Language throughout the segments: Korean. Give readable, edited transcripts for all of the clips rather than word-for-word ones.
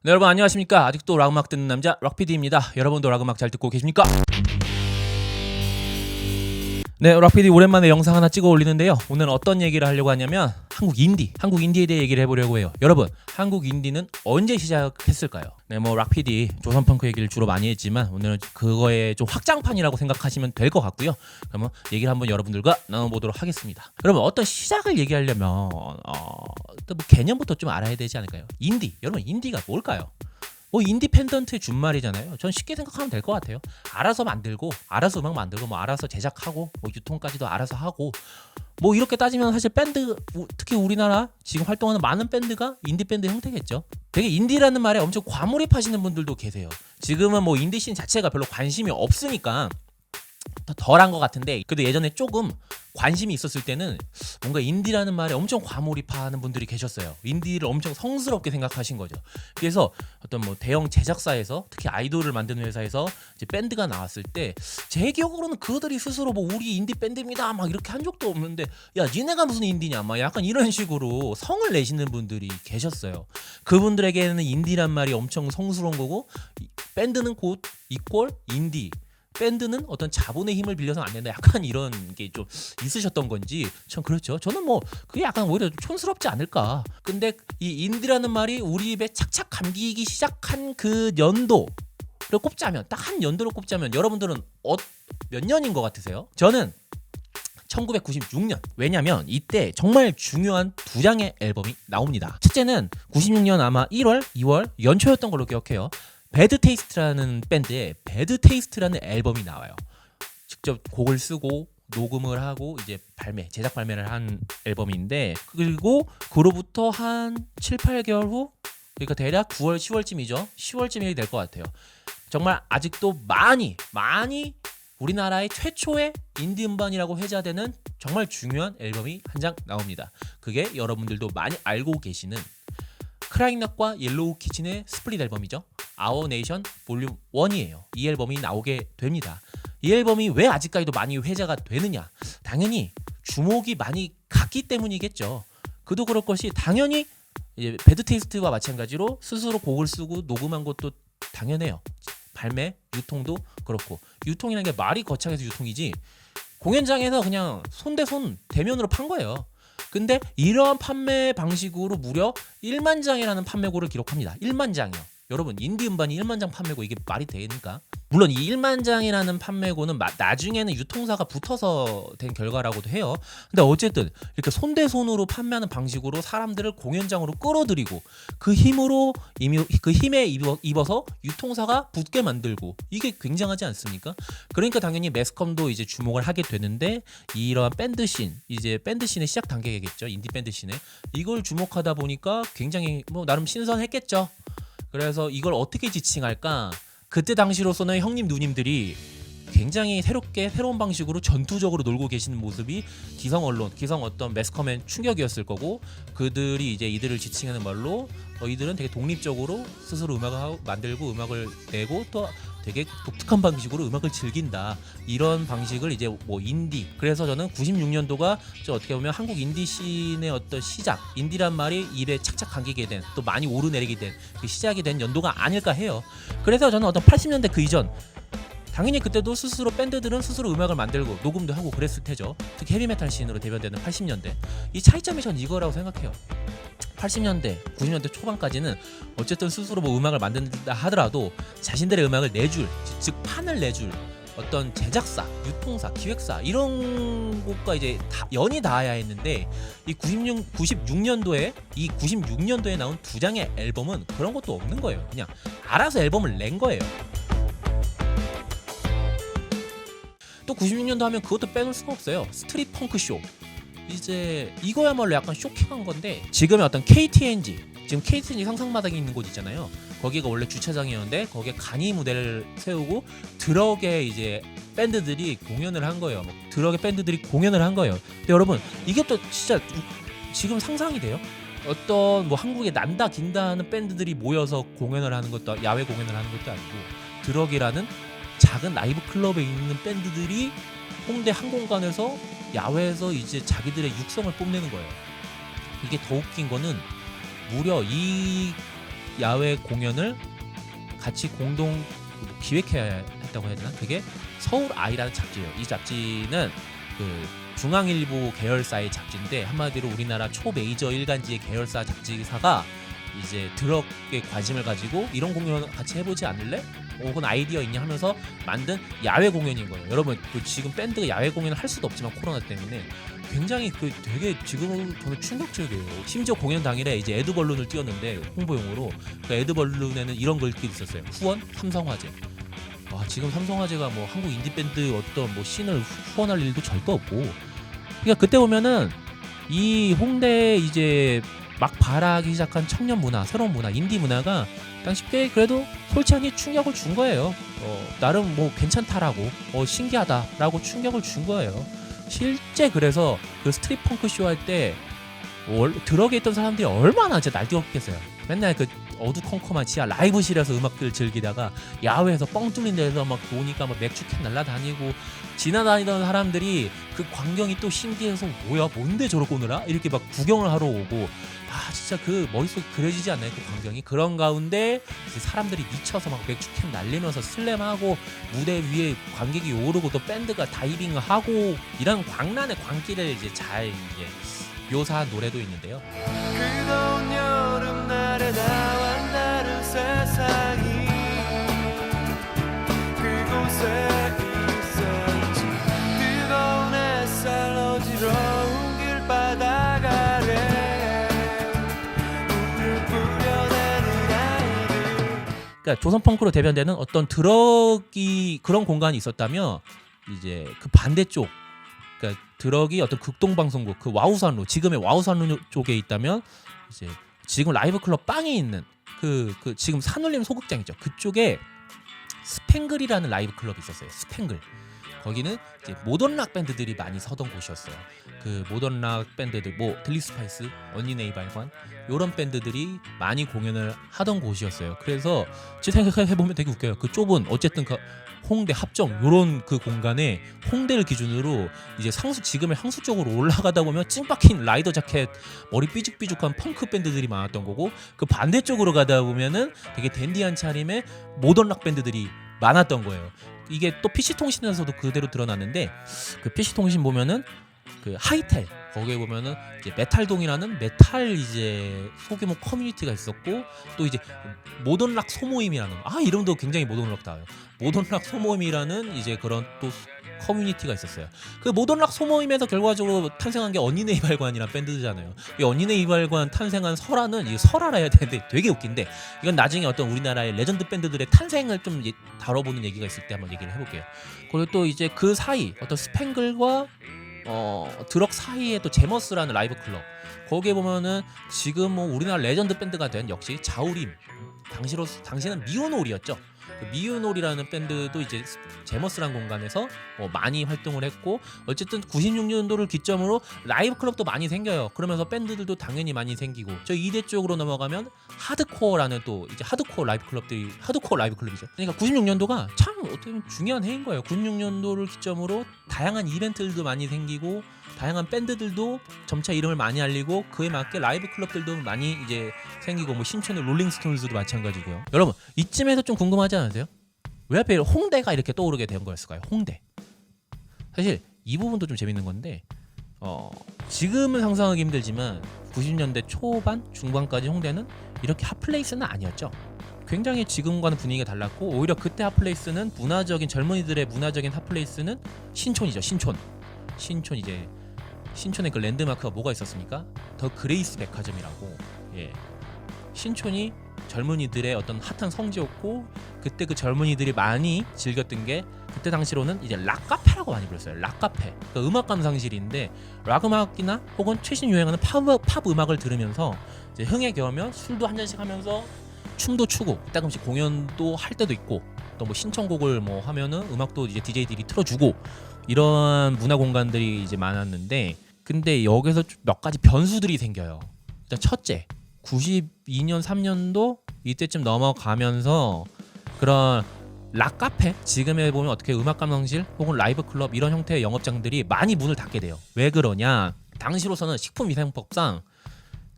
네, 여러분 안녕하십니까. 아직도 락음악 듣는 남자 락PD입니다. 여러분도 락음악 잘 듣고 계십니까? 네, 락PD 오랜만에 영상 하나 찍어 올리는데요. 오늘 어떤 얘기를 하려고 하냐면 한국 인디에 대해 얘기를 해보려고 해요. 여러분, 한국 인디는 언제 시작했을까요? 네, 뭐 락PD 조선펑크 얘기를 주로 많이 했지만 오늘은 그거의 좀 확장판이라고 생각하시면 될 것 같고요. 그러면 얘기를 한번 여러분들과 나눠보도록 하겠습니다. 여러분, 어떤 시작을 얘기하려면 일단 뭐 개념부터 좀 알아야 되지 않을까요? 여러분 인디가 뭘까요? 뭐 인디펜던트의 준말이잖아요. 전 쉽게 생각하면 될 것 같아요. 알아서 만들고, 알아서 음악 만들고, 뭐 알아서 제작하고, 뭐 유통까지도 알아서 하고, 뭐 이렇게 따지면 사실 밴드, 특히 우리나라 지금 활동하는 많은 밴드가 인디 밴드 형태겠죠. 되게 인디라는 말에 엄청 과몰입하시는 분들도 계세요. 지금은 뭐 인디 씬 자체가 별로 관심이 없으니까 덜한 것 같은데, 그래도 예전에 조금 관심이 있었을 때는 뭔가 인디라는 말에 엄청 과몰입하는 분들이 계셨어요. 인디를 엄청 성스럽게 생각하신 거죠. 그래서 어떤 뭐 대형 제작사에서, 특히 아이돌을 만드는 회사에서 이제 밴드가 나왔을 때 제 기억으로는 그들이 스스로 뭐 우리 인디 밴드입니다 막 이렇게 한 적도 없는데, 야 니네가 무슨 인디냐 막 약간 이런 식으로 성을 내시는 분들이 계셨어요. 그분들에게는 인디란 말이 엄청 성스러운 거고, 밴드는 곧 이퀄 인디, 밴드는 어떤 자본의 힘을 빌려서 안 된다, 약간 이런 게 좀 있으셨던 건지 참 그렇죠. 저는 뭐 그게 약간 오히려 좀 촌스럽지 않을까. 근데 이 인디라는 말이 우리 입에 착착 감기기 시작한 그 연도를 꼽자면, 딱 한 연도를 꼽자면 여러분들은 몇 년인 것 같으세요? 저는 1996년. 왜냐면 이때 정말 중요한 두 장의 앨범이 나옵니다. 첫째는 96년 아마 1월, 2월 연초였던 걸로 기억해요. 배드 테이스트라는 밴드의 배드 테이스트라는 앨범이 나와요. 직접 곡을 쓰고 녹음을 하고 이제 제작 발매를 한 앨범인데, 그리고 그로부터 한 7, 8개월 후, 그러니까 대략 9월, 10월쯤이죠. 10월쯤이 될 것 같아요. 정말 아직도 많이 우리나라의 최초의 인디 음반이라고 회자되는 정말 중요한 앨범이 한 장 나옵니다. 그게 여러분들도 많이 알고 계시는 크라잉넛과 옐로우 키친의 스플릿 앨범이죠. Our Nation 볼륨 1이에요. 이 앨범이 나오게 됩니다. 이 앨범이 왜 아직까지도 많이 회자가 되느냐? 당연히 주목이 많이 갔기 때문이겠죠. 그도 그럴 것이, 당연히 이제 배드 테이스트와 마찬가지로 스스로 곡을 쓰고 녹음한 것도 당연해요. 발매, 유통도 그렇고. 유통이라는 게 말이 거창해서 유통이지, 공연장에서 그냥 손대손 대면으로 판 거예요. 근데 이러한 판매 방식으로 무려 1만 장이라는 판매고를 기록합니다. 1만 장이요. 여러분, 인디 음반이 1만 장 판매고 이게 말이 되니까? 물론 이 1만 장이라는 판매고는 나중에는 유통사가 붙어서 된 결과라고도 해요. 근데 어쨌든 이렇게 손대손으로 판매하는 방식으로 사람들을 공연장으로 끌어들이고, 그 힘에 입어서 유통사가 붙게 만들고, 이게 굉장하지 않습니까? 그러니까 당연히 매스컴도 이제 주목을 하게 되는데, 이러한 밴드씬, 이제 밴드씬의 시작 단계겠죠. 인디 밴드씬에 이걸 주목하다 보니까 굉장히 뭐 나름 신선했겠죠. 그래서 이걸 어떻게 지칭할까? 그때 당시로서는 형님 누님들이 굉장히 새로운 방식으로 전투적으로 놀고 계시는 모습이 기성 어떤 매스컴의 충격이었을 거고, 그들이 이제 이들을 지칭하는 말로 이들은 되게 독립적으로 스스로 음악을 만들고 음악을 내고 또 되게 독특한 방식으로 음악을 즐긴다, 이런 방식을 이제 뭐 인디. 그래서 저는 96년도가 어떻게 보면 한국 인디 씬의 어떤 시작, 인디란 말이 입에 착착 감기게 된, 또 많이 오르내리게 된 그 시작이 된 연도가 아닐까 해요. 그래서 저는 어떤 80년대 그 이전, 당연히 그때도 밴드들은 스스로 음악을 만들고 녹음도 하고 그랬을 테죠. 특히 헤비메탈 씬으로 대변되는 80년대. 이 차이점이 전 이거라고 생각해요. 80년대, 90년대 초반까지는 어쨌든 스스로 뭐 음악을 만든다 하더라도 자신들의 음악을 내줄, 즉 판을 내줄 어떤 제작사, 유통사, 기획사, 이런 곳과 이제 연이 닿아야 했는데, 이 96년도에 나온 두 장의 앨범은 그런 것도 없는 거예요. 그냥 알아서 앨범을 낸 거예요. 또 96년도 하면 그것도 빼놓을 수가 없어요. 스트릿 펑크 쇼. 이제 이거야말로 약간 쇼킹한 건데, 지금의 어떤 KTNG, 지금 KTNG 상상마당에 있는 곳 있잖아요. 거기가 원래 주차장이었는데 거기에 간이 무대를 세우고 드럭의 이제 밴드들이 공연을 한 거예요. 근데 여러분, 이게 또 진짜 지금 상상이 돼요? 어떤 뭐 한국에 난다 긴다 하는 밴드들이 모여서 공연을 하는 것도, 야외 공연을 하는 것도 아니고, 드럭이라는 작은 라이브 클럽에 있는 밴드들이 홍대 한 공간에서 야외에서 이제 자기들의 육성을 뽐내는 거예요. 이게 더 웃긴 거는, 무려 이 야외 공연을 같이 공동 기획해야 했다고 해야 되나? 그게 서울 아이라는 잡지예요. 이 잡지는 그 중앙일보 계열사의 잡지인데 한마디로 우리나라 초메이저 일간지의 계열사 잡지사가 이제 드럭에 관심을 가지고 이런 공연 같이 해보지 않을래? 혹은 아이디어 있냐 하면서 만든 야외 공연인 거예요. 여러분 지금 밴드가 야외 공연을 할 수도 없지만 코로나 때문에 굉장히 되게 지금은 저는 충격적이에요. 심지어 공연 당일에 이제 에드벌룬을 띄웠는데 홍보용으로 그 에드벌룬에는 이런 글귀 있었어요. 후원 삼성화재. 지금 삼성화재가 뭐 한국 인디 밴드 어떤 뭐 씬을 후원할 일도 절대 없고. 그러니까 그때 보면은 이 홍대에 이제 막 발하기 시작한 청년 문화, 새로운 문화, 인디 문화가 당시 꽤 그래도 솔직하게 충격을 준 거예요. 나름 뭐 괜찮다라고, 신기하다라고 충격을 준 거예요. 실제 그래서 그 스트릿 펑크 쇼 할 때 드럭에 있던 사람들이 얼마나 진짜 날뛰었겠어요. 맨날 그 어두컴컴한 지하 라이브실에서 음악들 즐기다가 야외에서 뻥 뚫린 데서 막 노니까 막 맥주캔 날라다니고 지나다니던 사람들이 그 광경이 또 신기해서 뭐야 뭔데 저러고 오느라 이렇게 막 구경을 하러 오고 진짜 그 머릿속에 그려지지 않나요? 그 광경이. 그런 가운데 이제 사람들이 미쳐서 막 맥주캔 날리면서 슬램하고 무대 위에 관객이 오르고 또 밴드가 다이빙을 하고 이런 광란의 광기를 이제 잘 이제 묘사한 노래도 있는데요. 그더운 여름날에 나와 다른 세상이 그곳에 있었지. 뜨거운 햇살 어지러운 길바닥 아래 우릴 뿌려내는 아이들. 그러니까 조선 펑크로 대변되는 어떤 드럭이 그런 공간이 있었다면 이제 그 반대쪽, 그러니까 드럭이 어떤 극동방송국 그 와우산로, 지금의 와우산로 쪽에 있다면 이제 지금 라이브 클럽 빵에 있는 그 지금 산울림 소극장이죠. 그쪽에 스팽글이라는 라이브 클럽이 있었어요. 스팽글. 거기는 이제 모던 락 밴드들이 많이 서던 곳이었어요. 그 모던 락 밴드들 뭐 들리스파이스, 언니네이발관 이런 밴드들이 많이 공연을 하던 곳이었어요. 그래서 제 생각해 보면 되게 웃겨요. 그 좁은 어쨌든 그 홍대 합정 요런 그 공간에 홍대를 기준으로 이제 지금의 향수 쪽으로 올라가다 보면 찡박힌 라이더 자켓 머리 삐죽삐죽한 펑크 밴드들이 많았던 거고, 그 반대쪽으로 가다 보면은 되게 댄디한 차림의 모던 락 밴드들이 많았던 거예요. 이게 또 PC통신에서도 그대로 드러났는데, 그 PC통신 보면은 그 하이텔 거기에 보면은 이제 메탈동이라는 메탈 이제 소규모 커뮤니티가 있었고, 또 이제 모던락 소모임이라는 이름도 굉장히 모던락다워요. 모던락 소모임이라는 이제 그런 또 커뮤니티가 있었어요. 그 모던락 소모임에서 결과적으로 탄생한 게 언니네이발관이라는 밴드잖아요. 이 언니네이발관 탄생한 설화는 이 설화라 해야 되는데 되게 웃긴데, 이건 나중에 어떤 우리나라의 레전드 밴드들의 탄생을 좀 다뤄보는 얘기가 있을 때 한번 얘기를 해볼게요. 그리고 또 이제 그 사이 어떤 스팽글과 드럭 사이에 또 제머스라는 라이브 클럽, 거기에 보면은 지금 뭐 우리나라 레전드 밴드가 된 역시 자우림, 당시는 미오놀이었죠. 그 미유놀이라는 밴드도 이제 제머스란 공간에서 많이 활동을 했고, 어쨌든 96년도를 기점으로 라이브 클럽도 많이 생겨요. 그러면서 밴드들도 당연히 많이 생기고, 저 2대 쪽으로 넘어가면 하드코어라는 또 이제 하드코어 라이브 클럽이죠. 그러니까 96년도가 참 어떻게 보면 중요한 해인 거예요. 96년도를 기점으로 다양한 이벤트들도 많이 생기고, 다양한 밴드들도 점차 이름을 많이 알리고, 그에 맞게 라이브 클럽들도 많이 이제 생기고, 뭐 신촌의 롤링스톤즈도 마찬가지고요. 여러분 이쯤에서 좀 궁금하지 않으세요? 왜 하필 홍대가 이렇게 떠오르게 된 거였을까요? 홍대. 사실 이 부분도 좀 재밌는 건데, 지금은 상상하기 힘들지만 90년대 초반 중반까지 홍대는 이렇게 핫플레이스는 아니었죠. 굉장히 지금과는 분위기가 달랐고, 오히려 그때 핫플레이스는 젊은이들의 문화적인 핫플레이스는 신촌이죠. 신촌 이제 신촌에 그 랜드마크가 뭐가 있었습니까? 더 그레이스 백화점이라고. 신촌이 젊은이들의 어떤 핫한 성지였고, 그때 그 젊은이들이 많이 즐겼던 게 그때 당시로는 이제 락카페라고 많이 불렀어요. 락카페. 그러니까 음악 감상실인데, 락 음악이나 혹은 최신 유행하는 팝 음악을 들으면서 이제 흥에 겨우면 술도 한 잔씩 하면서 춤도 추고, 가끔씩 공연도 할 때도 있고, 또 뭐 신청곡을 뭐 하면은 음악도 이제 DJ들이 틀어주고, 이런 문화 공간들이 이제 많았는데, 근데 여기서 몇 가지 변수들이 생겨요. 일단 첫째, 92년 3년도 이때쯤 넘어가면서 그런 락카페, 지금에 보면 어떻게 음악 감상실 혹은 라이브 클럽 이런 형태의 영업장들이 많이 문을 닫게 돼요. 왜 그러냐? 당시로서는 식품위생법상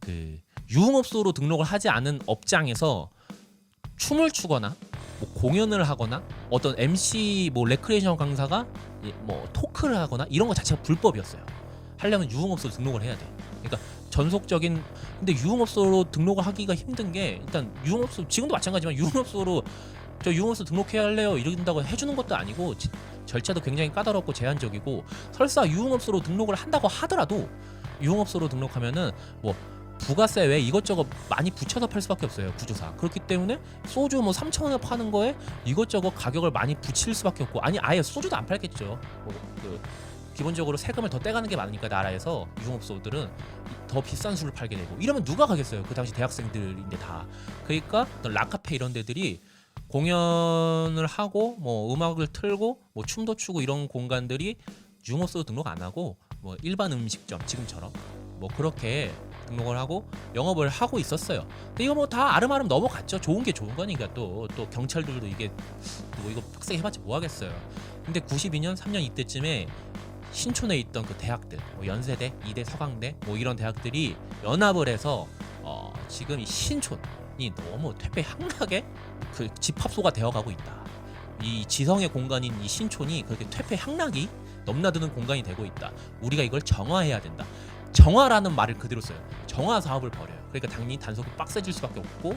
그 유흥업소로 등록을 하지 않은 업장에서 춤을 추거나 뭐 공연을 하거나 어떤 MC 뭐 레크레이션 강사가 뭐 토크를 하거나 이런 거 자체가 불법이었어요. 하려면 유흥업소로 등록을 해야 돼. 그러니까 전속적인 근데 유흥업소로 등록을 하기가 힘든 게 일단 유흥업소 지금도 마찬가지지만 유흥업소로 저 유흥업소 등록해야 할래요 이런다고 해주는 것도 아니고 절차도 굉장히 까다롭고 제한적이고 설사 유흥업소로 등록을 한다고 하더라도 유흥업소로 등록하면은 뭐 부가세 외에 이것저것 많이 붙여서 팔 수밖에 없어요 구조상. 그렇기 때문에 소주 뭐 3,000원에 파는 거에 이것저것 가격을 많이 붙일 수밖에 없고 아니 아예 소주도 안 팔겠죠. 기본적으로 세금을 더 떼가는 게 많으니까 나라에서 유흥업소들은 더 비싼 술을 팔게 되고 이러면 누가 가겠어요. 그 당시 대학생들인데 다. 그러니까 락카페 이런 데들이 공연을 하고 뭐 음악을 틀고 뭐 춤도 추고 이런 공간들이 유흥업소 등록 안 하고 뭐 일반 음식점 지금처럼 뭐 그렇게 등록을 하고 영업을 하고 있었어요. 근데 이거 뭐 다 아름아름 넘어갔죠. 좋은 게 좋은 거니까 또 경찰들도 이게 뭐 이거 빡세게 해봤자 뭐 하겠어요. 근데 92년 3년 이때쯤에 신촌에 있던 그 대학들 뭐 연세대, 이대, 서강대 뭐 이런 대학들이 연합을 해서 지금 이 신촌이 너무 퇴폐항락의 그 집합소가 되어가고 있다. 이 지성의 공간인 이 신촌이 그렇게 퇴폐항락이 넘나드는 공간이 되고 있다. 우리가 이걸 정화해야 된다. 정화라는 말을 그대로 써요. 정화 사업을 벌여요. 그러니까 당연히 단속이 빡세질 수밖에 없고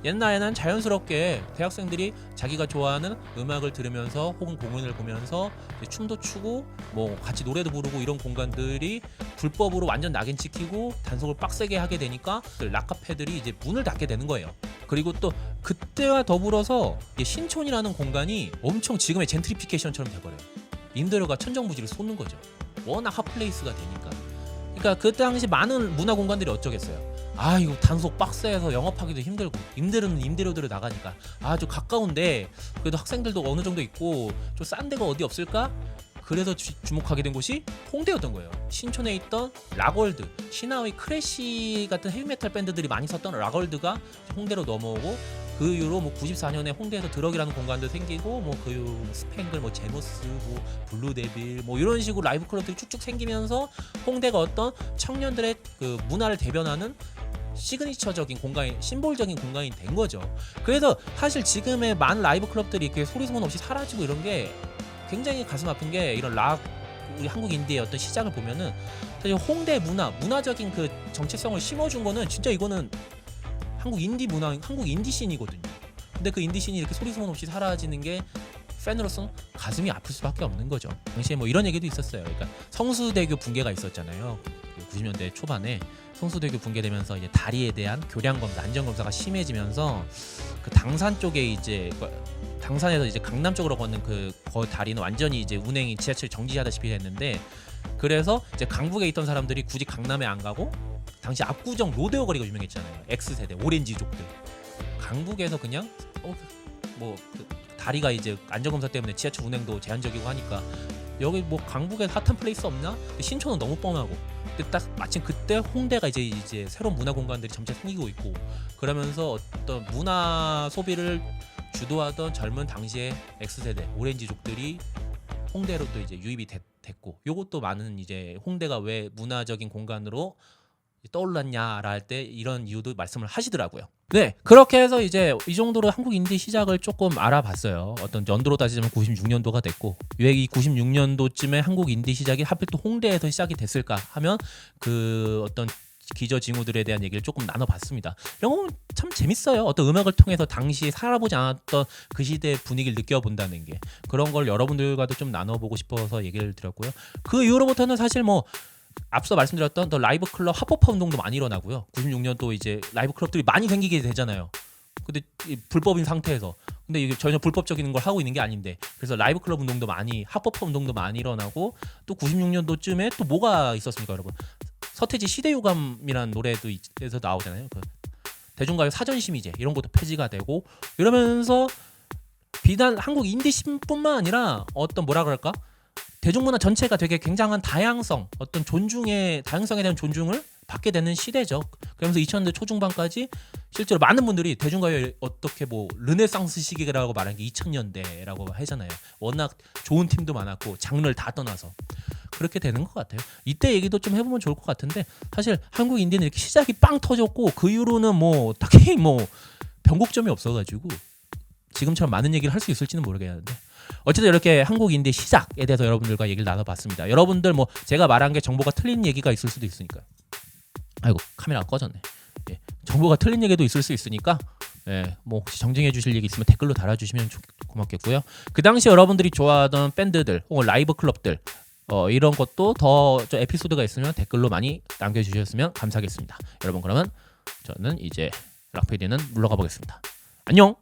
옛날에는 자연스럽게 대학생들이 자기가 좋아하는 음악을 들으면서 혹은 공연을 보면서 춤도 추고 뭐 같이 노래도 부르고 이런 공간들이 불법으로 완전 낙인 찍히고 단속을 빡세게 하게 되니까 락카페들이 이제 문을 닫게 되는 거예요. 그리고 또 그때와 더불어서 신촌이라는 공간이 엄청 지금의 젠트리피케이션처럼 돼버려요. 임대료가 천정부지를 쏟는 거죠. 워낙 핫플레이스가 되니까. 그러니까 그 당시 많은 문화 공간들이 어쩌겠어요. 아 이거 단속 빡세해서 영업하기도 힘들고 임대료는 임대료대로 나가니까 아주 가까운데 그래도 학생들도 어느 정도 있고 좀 싼 데가 어디 없을까? 그래서 주목하게 된 곳이 홍대였던 거예요. 신촌에 있던 락월드, 시나의 크래쉬 같은 헤비메탈 밴드들이 많이 썼던 락월드가 홍대로 넘어오고 그 이후로 뭐 94년에 홍대에서 드럭이라는 공간도 생기고 뭐 그 이후 스팽글, 뭐 제노스, 뭐 블루데빌 뭐 이런 식으로 라이브 클럽들이 쭉쭉 생기면서 홍대가 어떤 청년들의 그 문화를 대변하는 시그니처적인 공간이 심볼적인 공간이 된 거죠. 그래서 사실 지금의 많은 라이브 클럽들이 이렇게 소리 소문 없이 사라지고 이런 게 굉장히 가슴 아픈 게 이런 락 우리 한국 인디의 어떤 시작을 보면은 사실 홍대 문화적인 그 정체성을 심어준 거는 진짜 이거는 한국 인디 문화, 한국 인디 씬이거든요. 근데 그 인디 씬이 이렇게 소리 소문 없이 사라지는 게 팬으로서 가슴이 아플 수밖에 없는 거죠. 당시에 뭐 이런 얘기도 있었어요. 그러니까 성수대교 붕괴가 있었잖아요. 90년대 초반에 성수대교 붕괴되면서 이제 다리에 대한 교량 검사, 안전 검사가 심해지면서 그 당산 쪽에 이제 당산에서 이제 강남 쪽으로 걷는 그 다리는 완전히 이제 운행이 지하철 정지하다시피 됐는데 그래서 이제 강북에 있던 사람들이 굳이 강남에 안 가고 당시 압구정 로데오 거리가 유명했잖아요. X세대 오렌지족들 강북에서 그냥 그 다리가 이제 안전검사 때문에 지하철 운행도 제한적이고 하니까 여기 뭐 강북에 핫한 플레이스 없나? 신촌은 너무 뻔하고 근데 딱 마침 그때 홍대가 이제 새로운 문화 공간들이 점차 생기고 있고 그러면서 어떤 문화 소비를 주도하던 젊은 당시의 X세대 오렌지족들이 홍대로 또 이제 유입이 됐고 요것도 많은 이제 홍대가 왜 문화적인 공간으로 떠올랐냐라 할 때 이런 이유도 말씀을 하시더라고요. 네, 그렇게 해서 이제 이 정도로 한국 인디 시작을 조금 알아봤어요. 어떤 연도로 따지자면 96년도가 됐고 왜 이 96년도쯤에 한국 인디 시작이 하필 또 홍대에서 시작이 됐을까 하면 그 어떤 기저징후들에 대한 얘기를 조금 나눠봤습니다. 이런 거 참 재밌어요. 어떤 음악을 통해서 당시에 살아보지 않았던 그 시대의 분위기를 느껴본다는 게 그런 걸 여러분들과도 좀 나눠보고 싶어서 얘기를 드렸고요. 그 이후로부터는 사실 뭐 앞서 말씀드렸던 더 라이브 클럽 합법화 운동도 많이 일어나고요. 96년도 이제 라이브 클럽들이 많이 생기게 되잖아요. 근데 불법인 상태에서 근데 이게 전혀 불법적인 걸 하고 있는 게 아닌데 그래서 라이브 클럽 운동도 많이 합법화 운동도 많이 일어나고 또 96년도쯤에 또 뭐가 있었습니까, 여러분? 서태지 시대유감이라는 노래도 에서 나오잖아요. 그 대중가요 사전심의제 이런 것도 폐지가 되고 이러면서 비단 한국 인디씬뿐만 아니라 어떤 뭐라 그럴까? 대중문화 전체가 되게 굉장한 다양성, 어떤 다양성에 대한 존중을 받게 되는 시대죠. 그러면서 2000년대 초중반까지 실제로 많은 분들이 대중가요에 어떻게 뭐 르네상스 시기라고 말하는 게 2000년대라고 하잖아요. 워낙 좋은 팀도 많았고 장르를 다 떠나서 그렇게 되는 것 같아요. 이때 얘기도 좀 해보면 좋을 것 같은데 사실 한국 인디는 이렇게 시작이 빵 터졌고 그 이후로는 뭐 딱히 뭐 변곡점이 없어가지고 지금처럼 많은 얘기를 할 수 있을지는 모르겠는데 어쨌든 이렇게 한국 인디 시작에 대해서 여러분들과 얘기를 나눠봤습니다. 여러분들 뭐 제가 말한 게 정보가 틀린 얘기가 있을 수도 있으니까요. 아이고 카메라가 꺼졌네. 예, 정보가 틀린 얘기도 있을 수 있으니까 예, 뭐 혹시 정정해 주실 얘기 있으면 댓글로 달아주시면 고맙겠고요. 그 당시 여러분들이 좋아하던 밴드들 혹은 라이브 클럽들 이런 것도 더 에피소드가 있으면 댓글로 많이 남겨주셨으면 감사하겠습니다. 여러분 그러면 저는 이제 락피디는 물러가 보겠습니다. 안녕.